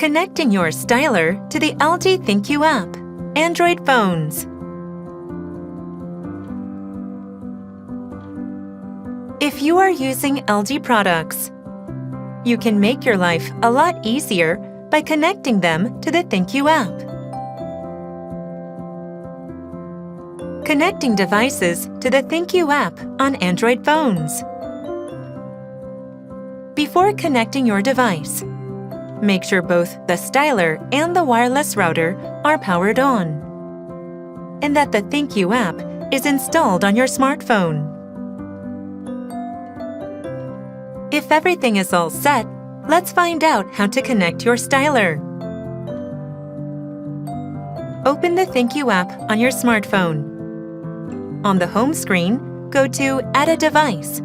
connecting your styler to the LG ThinQ app, Android phones. If you are using LG products, you can make your life a lot easier by connecting them to the ThinQ app. Connecting devices to the ThinQ app on Android phones. Before connecting your device, make sure both the styler and the wireless router are powered on, and that the ThinQ app is installed on your smartphone. If everything is all set, let's find out how to connect your styler. Open the ThinQ app on your smartphone. On the home screen, go to Add a device.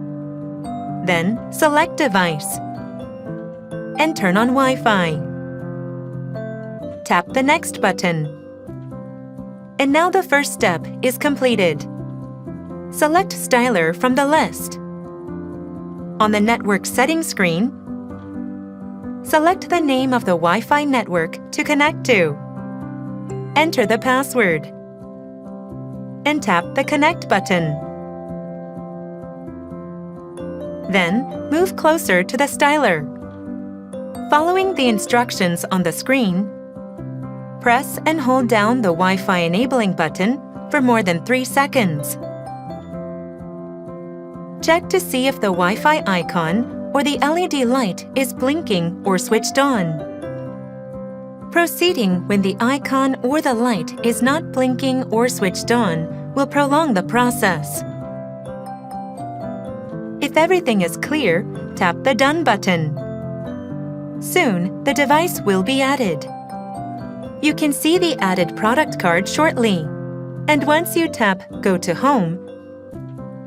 Then select Device and turn on Wi-Fi. Tap the Next button. And now the first step is completed. Select Styler from the list. On the Network Settings screen, select the name of the Wi-Fi network to connect to. Enter the password and tap the Connect button. Then, move closer to the styler. Following the instructions on the screen, press and hold down the Wi-Fi enabling button for more than 3 seconds. Check to see if the Wi-Fi icon or the LED light is blinking or switched on. Proceeding when the icon or the light is not blinking or switched on will prolong the process. If everything is clear, tap the Done button. Soon, the device will be added. You can see the added product card shortly. And once you tap Go to Home,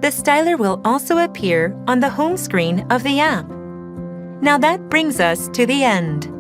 the styler will also appear on the home screen of the app. Now that brings us to the end.